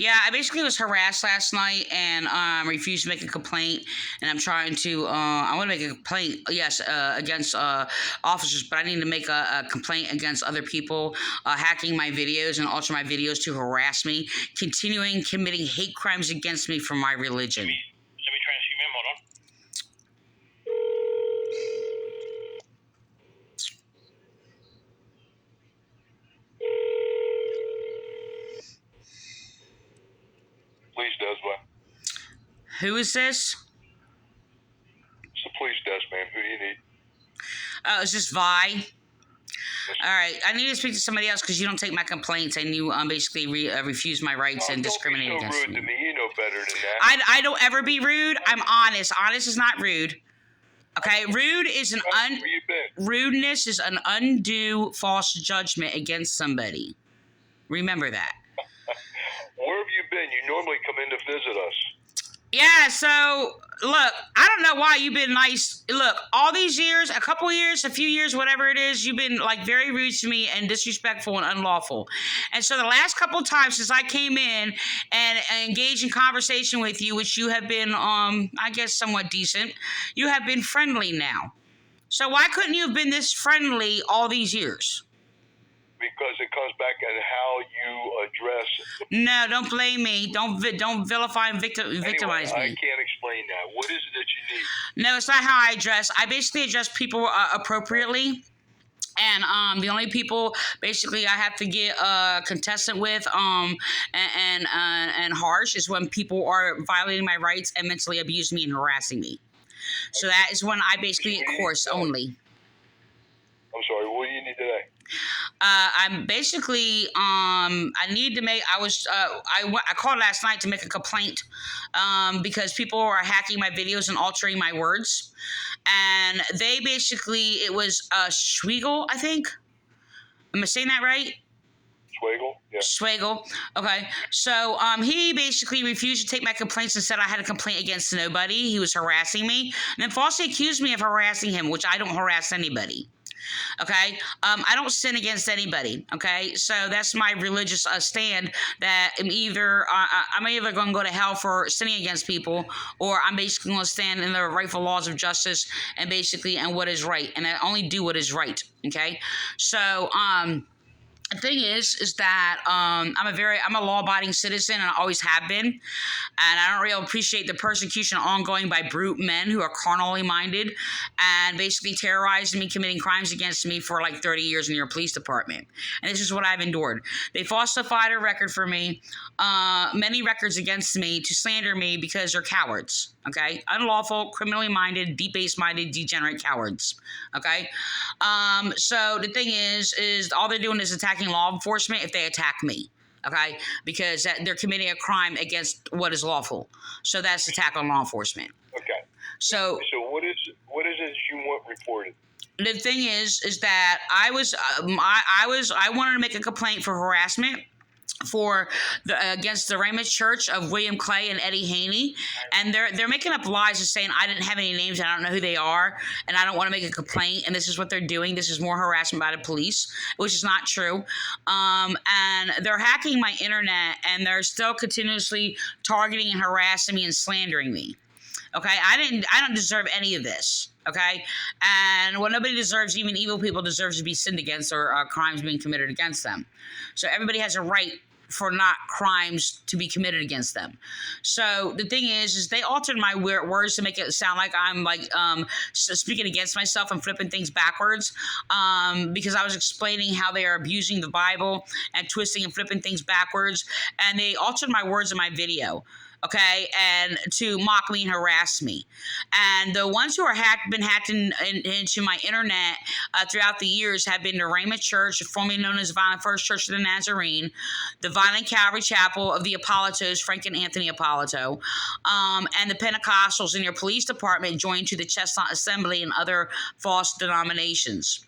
Yeah, I basically was harassed last night and refused to make a complaint. And I'm trying to, I want to make a complaint, yes, against officers, but I need to make a complaint against other people hacking my videos and altering my videos to harass me, continuing committing hate crimes against me for my religion. Let me transfer you, ma'am. Hold on. Police desk, what? Who is this? It's the police desk, ma'am. Who do you need? It's just Vi. All right, I need to speak to somebody else because you don't take my complaints and you basically refuse my rights and discriminate don't be so against rude me. to me. You know better than that. I don't ever be rude. I'm honest. Honest is not rude. Okay, rude is an Where you been? rudeness is an undue false judgment against somebody. Remember that. Where have you been? You normally come in to visit us. Yeah, so look, I don't know why you've been nice. Look, all these years, a couple years, a few years, whatever it is, you've been like very rude to me and disrespectful and unlawful. And so the last couple of times since I came in and engaged in conversation with you, which you have been, I guess, somewhat decent, you have been friendly now. So why couldn't you have been this friendly all these years? Because it comes back at how you address the No, don't blame me. Don't vilify and victimize anyway, me. I can't explain that. What is it that you need? No, it's not how I address. I basically address people appropriately. And the only people basically I have to get contestant with and harsh is when people are violating my rights and mentally abusing me and harassing me. So that is when I basically get course only. I'm sorry, what do you need today? I'm basically I need to make I called last night to make a complaint because people are hacking my videos and altering my words, and they basically it was Schweigel, I think. Am I saying that right? Schweigel? Yeah. Schweigel. Okay. So he basically refused to take my complaints and said I had a complaint against nobody. He was harassing me and then falsely accused me of harassing him, which I don't harass anybody. Okay, I don't sin against anybody. Okay, so that's my religious stand. That I'm either going to go to hell for sinning against people, or I'm basically going to stand in the rightful laws of justice and what is right, and I only do what is right. Okay, so the thing is that I'm a law-abiding citizen, and I always have been, and I don't really appreciate the persecution ongoing by brute men who are carnally minded and basically terrorizing me, committing crimes against me for like 30 years in your police department. And this is what I've endured. They falsified a record for me, many records against me to slander me because they're cowards. Okay, unlawful, criminally minded, debased-minded, degenerate cowards. Okay, so the thing is all they're doing is attacking law enforcement if they attack me. Okay, because they're committing a crime against what is lawful. So that's attack on law enforcement. Okay. So what is it you want reported? the thing is that I wanted to make a complaint for harassment against the Raymond Church of William Clay and Eddie Haney, and they're making up lies and saying I didn't have any names, I don't know who they are, and I don't want to make a complaint, and this is what they're doing. This is more harassment by the police, which is not true. And they're hacking my internet, and they're still continuously targeting and harassing me and slandering me. Okay, I don't deserve any of this. Okay, and what nobody deserves, even evil people, deserves to be sinned against or crimes being committed against them. So everybody has a right for not crimes to be committed against them. So the thing is they altered my words to make it sound like I'm like speaking against myself and flipping things backwards because I was explaining how they are abusing the Bible and twisting and flipping things backwards, and they altered my words in my video. Okay, and to mock me and harass me. And the ones who are been hacked into my internet throughout the years have been the Raymond Church, formerly known as Vineland First Church of the Nazarene, the Vineland Calvary Chapel of the Apollotos, Frank and Anthony Apolloto, and the Pentecostals in your police department joined to the Chestnut Assembly and other false denominations.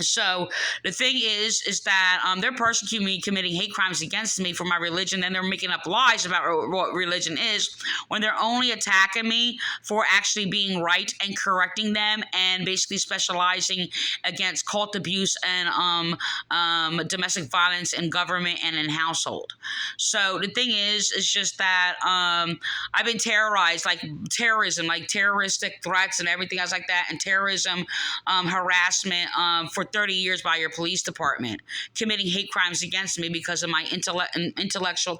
So the thing is that they're persecuting me, committing hate crimes against me for my religion. Then they're making up lies about what religion is when they're only attacking me for actually being right and correcting them, and basically specializing against cult abuse and domestic violence in government and in household. So the thing is just that I've been terrorized, like terrorism, like terroristic threats and everything else like that, and terrorism, harassment for 30 years by your police department, committing hate crimes against me because of my theological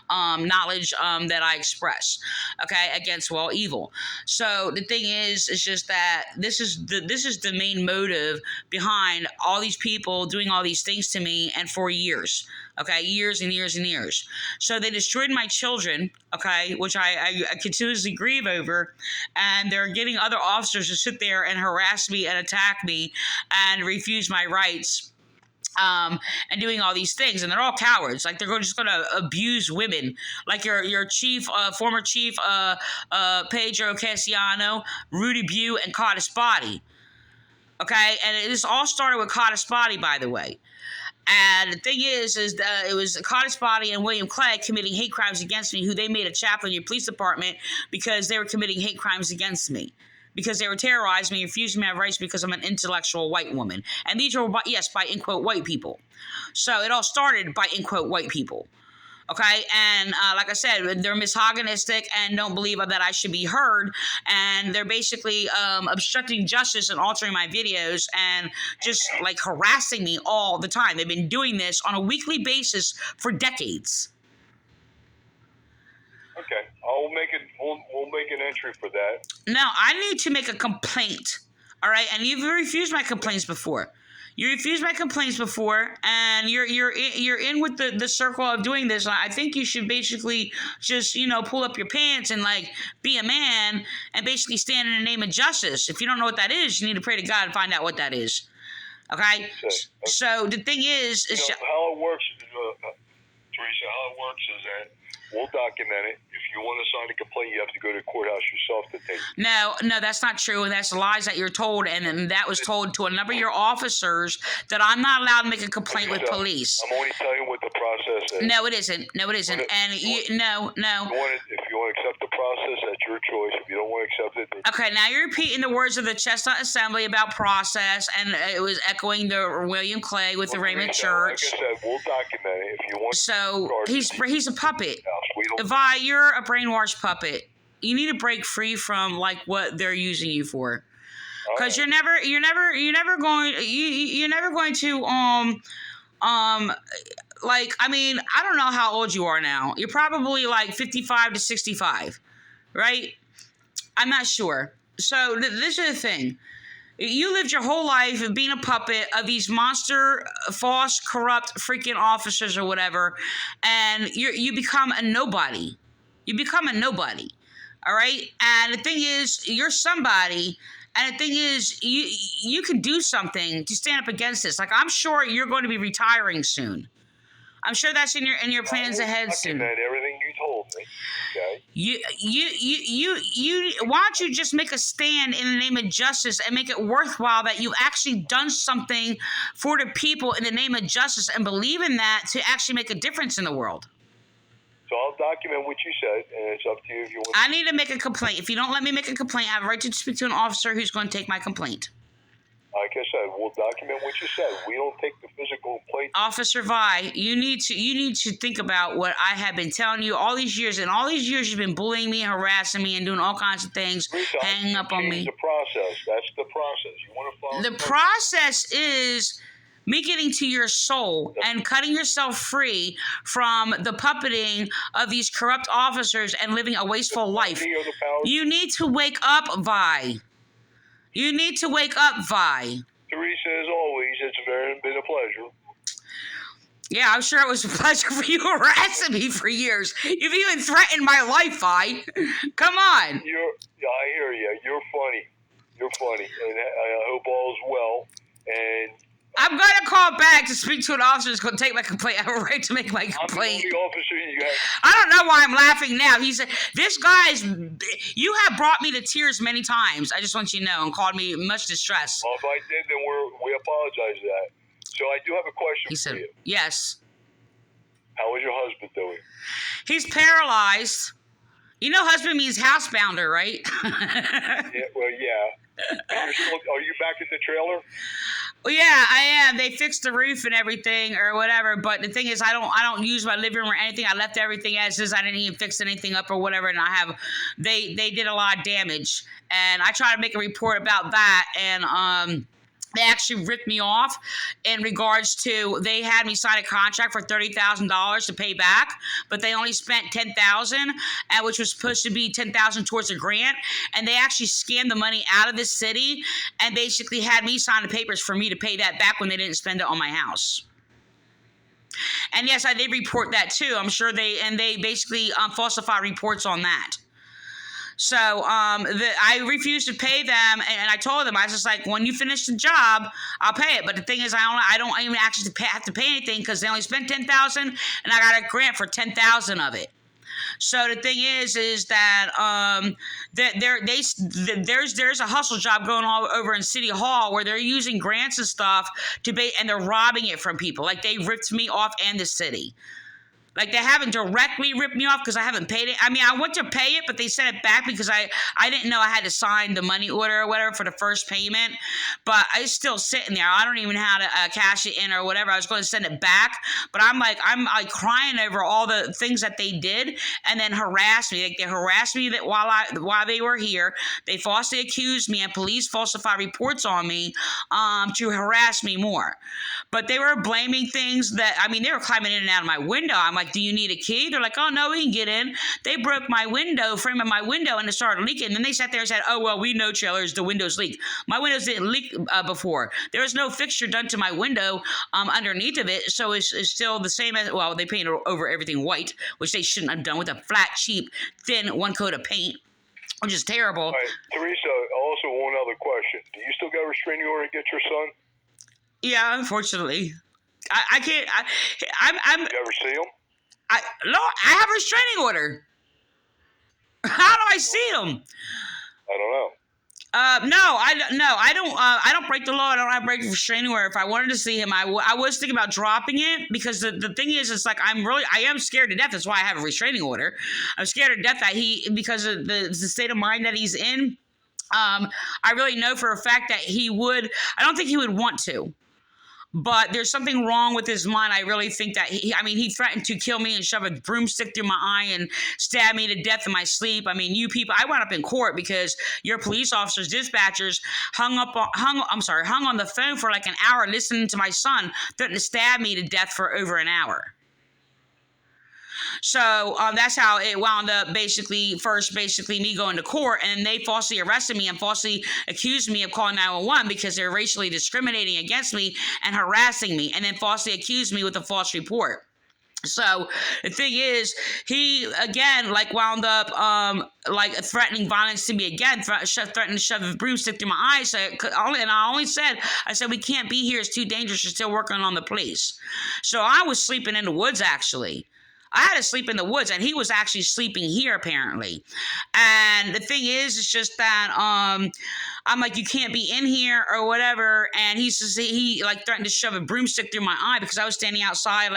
knowledge that I express, okay, against evil. So the thing is just that this is the main motive behind all these people doing all these things to me, and for years. Okay, years and years and years. So they destroyed my children, okay, which I continuously grieve over, and they're getting other officers to sit there and harass me and attack me and refuse my rights, and doing all these things, and they're all cowards. Like, they're just going to abuse women, like your chief, former chief, Pedro Casiano, Rudy Bue, and Cottis Body. Okay, and this all started with Cottis Body, by the way. And the thing is that it was Cottis Body and William Clay committing hate crimes against me, who they made a chaplain in your police department because they were committing hate crimes against me, because they were terrorizing me, refusing me my rights because I'm an intellectual white woman. And these are, yes, by, in quote, white people. So it all started by, in quote, white people. Okay, and like I said, they're misogynistic and don't believe that I should be heard, and they're basically obstructing justice and altering my videos and just like harassing me all the time. They've been doing this on a weekly basis for decades. Okay, I'll make it. We'll make an entry for that. Now I need to make a complaint. All right, and you've refused my complaints before. You refused my complaints before, and you're in with the circle of doing this. I think you should basically just, pull up your pants and like be a man and basically stand in the name of justice. If you don't know what that is, you need to pray to God and find out what that is. Okay? So the thing is how it works, Teresa. How it works is that we'll document it. If you want to sign a complaint, you have to go to the courthouse yourself to take it. No, that's not true. And that's lies that you're told. And that was told to a number of your officers that I'm not allowed to make a complaint with police. I'm only telling you what the process is. No, it isn't. No. If you want to accept the process, that's your choice. If you don't want to accept it, okay, now you're repeating the words of the Chestnut Assembly about process, and it was echoing the William Clay with the Raymond Church. Like I said, we'll document it if you want. So he's a puppet. Vi, you're a brainwashed puppet. You need to break free from like what they're using you for, because you're never going to like, I mean, I don't know how old you are now. You're probably like 55 to 65, right? I'm not sure. So this is the thing. You lived your whole life of being a puppet of these monster, false, corrupt, freaking officers or whatever, and you become a nobody. You become a nobody, all right? And the thing is, you're somebody, and the thing is, you can do something to stand up against this. Like, I'm sure you're going to be retiring soon. I'm sure that's in your plans ahead soon. Everything you told me. Okay. You why don't you just make a stand in the name of justice and make it worthwhile that you've actually done something for the people in the name of justice, and believe in that to actually make a difference in the world. So I'll document what you said, and it's up to you if you want. I need to make a complaint. If you don't let me make a complaint, I have a right to speak to an officer who's going to take my complaint. Like I said, we'll document what you said. We don't take the physical complaint. Officer Vi, you need to think about what I have been telling you all these years, and all these years you've been bullying me, harassing me, and doing all kinds of things, hanging up on me. The process. That's the process. You want to follow the process is me getting to your soul and cutting yourself free from the puppeting of these corrupt officers and living a wasteful life. You need to wake up, Vi. You need to wake up, Vi. Teresa, as always, it's been a pleasure. Yeah, I'm sure it was a pleasure for you harassing me for years. You've even threatened my life, Vi. Come on. I hear you. You're funny. And I hope all's well. And I'm going to call back to speak to an officer who's going to take my complaint. I have a right to make my complaint. I'm the only officer you have. I don't know why I'm laughing now. He said, this guy's you have brought me to tears many times. I just want you to know, and called me much distress. Well, if I did, then we apologize for that. So I do have a question He for said, you. yes. How is your husband doing? He's paralyzed. You know, husband means housebounder, right? Yeah, well, yeah. Are you back at the trailer? Well, yeah, I am. They fixed the roof and everything or whatever. But the thing is, I don't use my living room or anything. I left everything as is. I didn't even fix anything up or whatever. And they did a lot of damage. And I tried to make a report about that. And they actually ripped me off in regards to, they had me sign a contract for $30,000 to pay back, but they only spent $10,000, which was supposed to be $10,000 towards a grant. And they actually scammed the money out of the city and basically had me sign the papers for me to pay that back when they didn't spend it on my house. And yes, I did report that too. I'm sure they basically falsify reports on that. So I refused to pay them, and I told them, I was just like, when you finish the job, I'll pay it. But the thing is, I don't even actually have to pay anything because they only spent $10,000, and I got a grant for $10,000 of it. So the thing is that there's a hustle job going on over in City Hall where they're using grants and stuff and they're robbing it from people. Like, they ripped me off and the city. Like, they haven't directly ripped me off because I haven't paid it. I mean, I went to pay it, but they sent it back because I didn't know I had to sign the money order or whatever for the first payment. But it's still sitting there. I don't even know how to cash it in or whatever. I was going to send it back. But I'm crying over all the things that they did and then harassed me. Like, they harassed me that while they were here. They falsely accused me and police falsified reports on me to harass me more. But they were blaming things that, I mean, they were climbing in and out of my window. I'm like, do you need a key? They're like, oh, no, we can get in. They broke my frame of my window, and it started leaking. And then they sat there and said, oh, well, we know, trailers, the windows leak. My windows didn't leak before. There was no fixture done to my window underneath of it, so it's still the same as, well, they painted over everything white, which they shouldn't have done with a flat, cheap, thin one coat of paint, which is terrible. All right, Teresa, also one other question. Do you still got a restraining order to get your son? Yeah, unfortunately. I can't. You ever see him? No, I have a restraining order. How do I see him? I don't know. I don't break the law. I don't have a break restraining order. If I wanted to see him, I was thinking about dropping it because the thing is, it's like I am scared to death. That's why I have a restraining order. I'm scared to death that because of the state of mind that he's in. I really know for a fact that I don't think he would want to. But there's something wrong with his mind. I really think that he threatened to kill me and shove a broomstick through my eye and stab me to death in my sleep. I mean, you people, I wound up in court because your police officers, dispatchers hung on the phone for like an hour listening to my son threaten to stab me to death for over an hour. So that's how it wound up basically me going to court, and they falsely arrested me and falsely accused me of calling 911 because they're racially discriminating against me and harassing me, and then falsely accused me with a false report. So the thing is, he again wound up threatening violence to me again, threatening to shove a broomstick through my eyes. I said we can't be here. It's too dangerous. You're still working on the police. So I was sleeping in the woods actually. I had to sleep in the woods, and he was actually sleeping here, apparently. And the thing is, it's just that I'm like, you can't be in here or whatever. And he threatened to shove a broomstick through my eye because I was standing outside,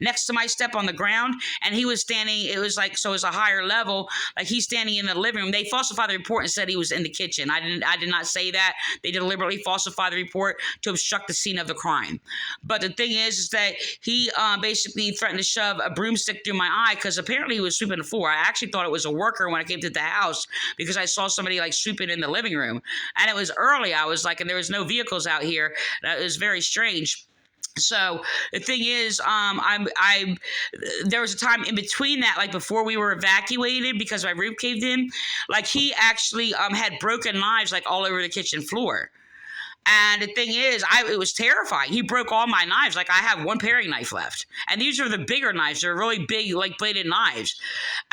next to my step on the ground, and he was standing. It was so it's a higher level. Like, he's standing in the living room. They falsified the report and said he was in the kitchen. I did not say that. They deliberately falsified the report to obstruct the scene of the crime. But the thing is that he basically threatened to shove a broomstick through my eye because apparently he was sweeping the floor. I actually thought it was a worker when I came to the house because I saw somebody sweeping in the living room, and it was early. I was and there was no vehicles out here. That was very strange. So the thing is, there was a time in between that, before we were evacuated because my roof caved in, he actually had broken knives all over the kitchen floor. And the thing is, it was terrifying. He broke all my knives. Like, I have one paring knife left. And these are the bigger knives. They're really big, like, bladed knives.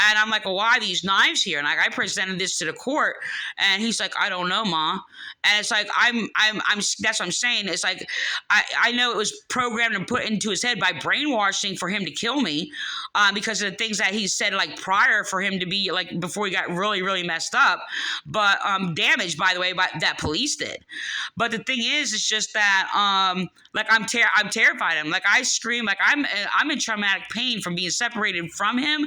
And I'm like, well, why are these knives here? And I presented this to the court. And he's like, I don't know, Ma. And it's like, that's what I'm saying. It's like, I know it was programmed and put into his head by brainwashing for him to kill me, because of the things that he said, like, prior, for him to be, like, before he got really, really messed up. But damaged, by the way, by that police did. But the thing is, it's just that, like, I'm terrified of him. Like, I scream, like, I'm in traumatic pain from being separated from him.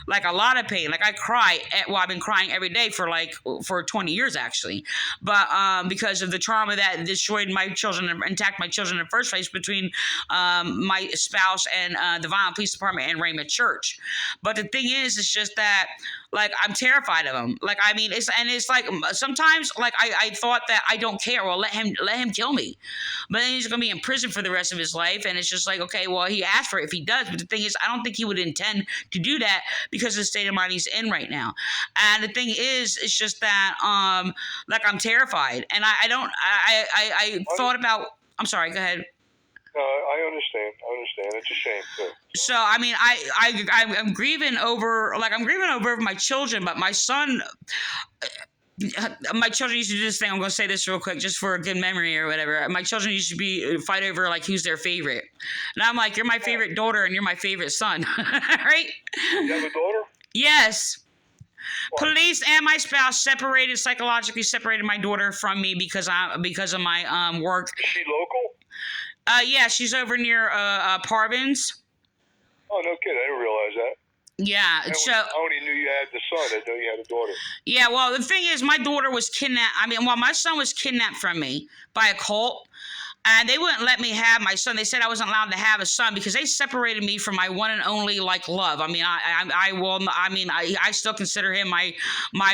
Like, a lot of pain. Like, I cry. Well, I've been crying every day for 20 years, actually. But because of the trauma that destroyed my children and attacked my children in the first place, between my spouse and the Vineland Police Department and Raymond Church. But the thing is, it's just that, like, I'm terrified of him. Like, I mean, it's like, sometimes, like, I thought that I don't care. Well, let him kill me. But then he's going to be in prison for the rest of his life. And it's just like, okay, well, he asked for it if he does. But the thing is, I don't think he would intend to do that because of the state of mind he's in right now. And the thing is, it's just that, like, I'm terrified. And I thought about, I'm sorry, go ahead. I understand. It's a shame too. So I mean, I'm grieving over my children, but my son. My children used to do this thing. I'm going to say this real quick, just for a good memory or whatever. My children used to fight over, like, who's their favorite. And I'm like, you're my favorite daughter and you're my favorite son, right? You have a daughter? Yes. What? Police and my spouse psychologically separated my daughter from me because of my work. Is she local? Yeah, she's over near Parvins. Oh, no kidding. I didn't realize that. Yeah, I only knew you had the son. I didn't know you had a daughter. Yeah, well, the thing is, my daughter was kidnapped. My son was kidnapped from me by a cult. And they wouldn't let me have my son. They said I wasn't allowed to have a son because they separated me from my one and only, like, love. I mean, I still consider him my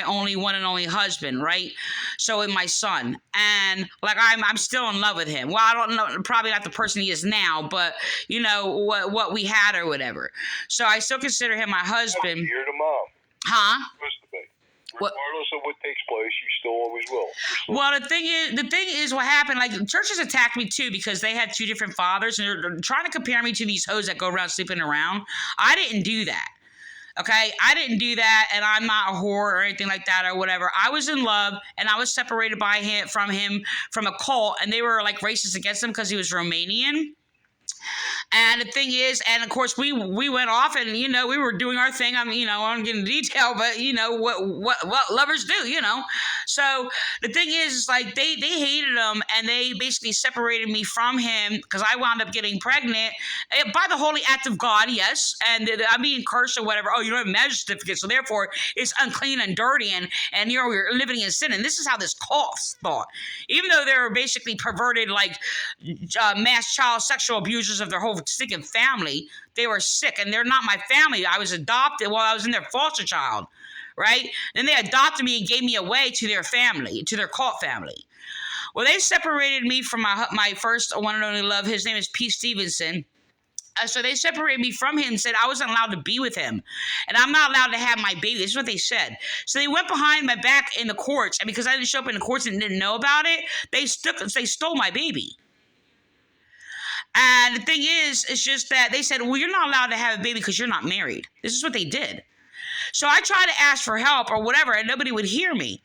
only one and only husband, right? So with my son, and, like, I'm still in love with him. Well, I don't know, probably not the person he is now, but you know what we had or whatever. So I still consider him my husband. You're the mom. Huh? Supposed to be. Regardless of what takes place, you still always will. Well, the thing is, what happened, like, churches attacked me too because they had two different fathers, and they're trying to compare me to these hoes that go around sleeping around. I didn't do that. Okay, I didn't do that, and I'm not a whore or anything like that or whatever. I was in love, and I was separated from a cult, and they were, like, racist against him because he was Romanian. And the thing is, and of course we went off, and you know, we were doing our thing. I won't get into detail, but you know what lovers do, you know. So the thing is like they hated him, and they basically separated me from him because I wound up getting pregnant by the holy act of God, yes. And I'm being cursed or whatever. Oh, you don't have a marriage certificate, so therefore it's unclean and dirty, and you're living in sin. And this is how this cult thought, even though they were basically perverted, like mass child sexual abusers of their whole stinking family. They were sick, and they're not my family. I was adopted while I was in their foster child, right? Then they adopted me and gave me away to their family, to their cult family. Well, they separated me from my first one and only love. His name is Pete Stevenson. So they separated me from him and said I wasn't allowed to be with him. And I'm not allowed to have my baby. This is what they said. So they went behind my back in the courts. And because I didn't show up in the courts and didn't know about it, they stole my baby. And the thing is, it's just that they said, well, you're not allowed to have a baby because you're not married. This is what they did. So I tried to ask for help or whatever, and nobody would hear me.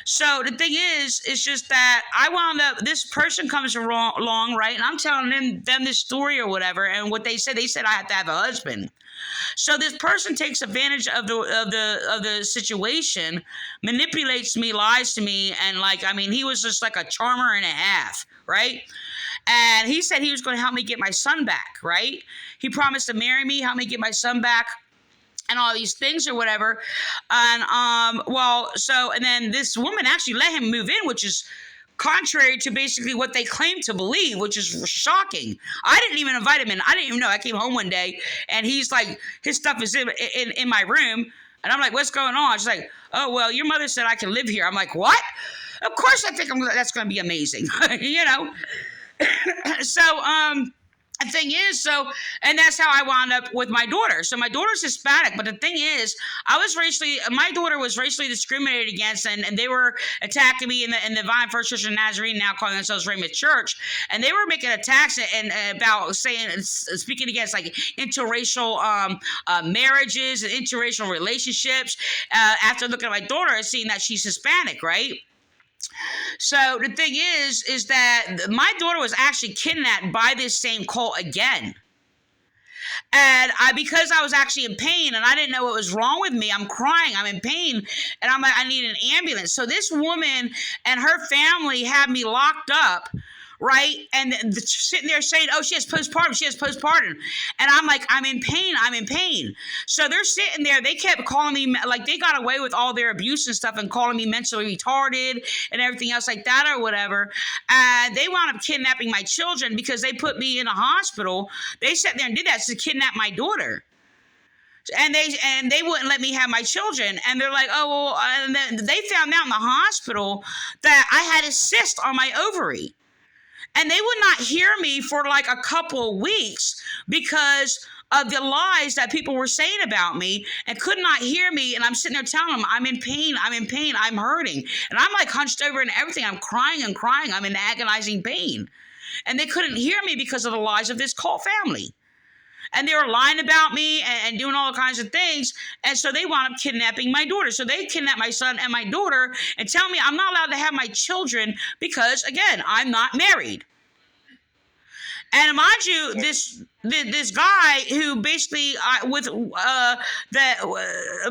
So the thing is, it's just that I wound up, this person comes along, right? And I'm telling them this story or whatever. And what they said I had to have a husband. So this person takes advantage of the situation, manipulates me, lies to me. And he was just like a charmer and a half, right? And he said he was going to help me get my son back, right? He promised to marry me, help me get my son back, and all these things or whatever. And, and then this woman actually let him move in, which is contrary to basically what they claim to believe, which is shocking. I didn't even invite him in. I didn't even know. I came home one day, and he's like, his stuff is in my room. And I'm like, what's going on? She's like, oh, well, your mother said I can live here. I'm like, what? Of course I think that's going to be amazing, you know? So, The thing is, and that's how I wound up with my daughter. So my daughter's Hispanic, but the thing is, my daughter was racially discriminated against, and they were attacking me in the Vine First Christian Nazarene, now calling themselves Raymond Church, and they were making attacks and about speaking against like interracial marriages and interracial relationships. After looking at my daughter and seeing that she's Hispanic, right? So the thing is that my daughter was actually kidnapped by this same cult again. And because I was actually in pain and I didn't know what was wrong with me, I'm crying, I'm in pain, and I'm like, I need an ambulance. So this woman and her family had me locked up, right? And sitting there saying, oh, she has postpartum. And I'm like, I'm in pain. So they're sitting there, they kept calling me, like they got away with all their abuse and stuff and calling me mentally retarded and everything else like that or whatever. And they wound up kidnapping my children because they put me in a hospital. They sat there and did that to kidnap my daughter. And they wouldn't let me have my children. And they're like, oh, well, and then they found out in the hospital that I had a cyst on my ovary. And they would not hear me for like a couple of weeks because of the lies that people were saying about me and could not hear me. And I'm sitting there telling them, I'm in pain, I'm hurting. And I'm like hunched over and everything. I'm crying. I'm in agonizing pain. And they couldn't hear me because of the lies of this cult family. And they were lying about me and doing all kinds of things. And so they wound up kidnapping my daughter. So they kidnapped my son and my daughter and tell me I'm not allowed to have my children because, again, I'm not married. And mind you, this guy who basically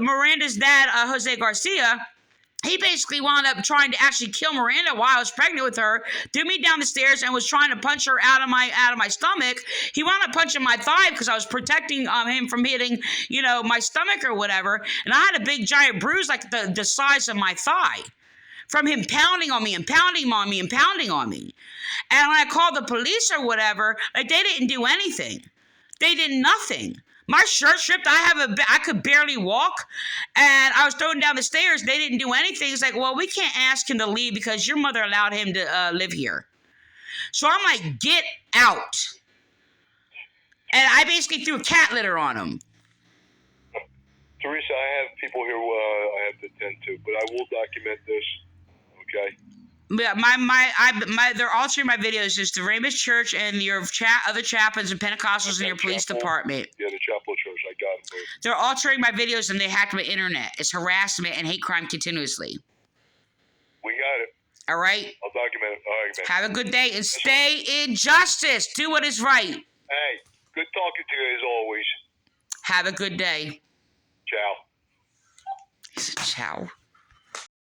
Miranda's dad, Jose Garcia, he basically wound up trying to actually kill Miranda while I was pregnant with her, threw me down the stairs and was trying to punch her out of my stomach. He wound up punching my thigh because I was protecting him from hitting, my stomach or whatever. And I had a big giant bruise like the size of my thigh from him pounding on me and pounding on me and pounding on me. And when I called the police or whatever, like they didn't do anything. They did nothing. My shirt stripped. I could barely walk, and I was thrown down the stairs. They didn't do anything. It's like, well, we can't ask him to leave because your mother allowed him to live here. So I'm like, get out. And I basically threw cat litter on him. Teresa, I have people here I have to attend to, but I will document this. Okay. Yeah, they're altering my videos. It's the Ramus Church and your other chaplains and Pentecostals in your police department. Yeah, the chapel church. I got them. They're altering my videos and they hacked my internet. It's harassment and hate crime continuously. We got it. All right. I'll document it. All right, man. Have a good day and stay in justice. Do what is right. Hey, good talking to you as always. Have a good day. Ciao. Ciao.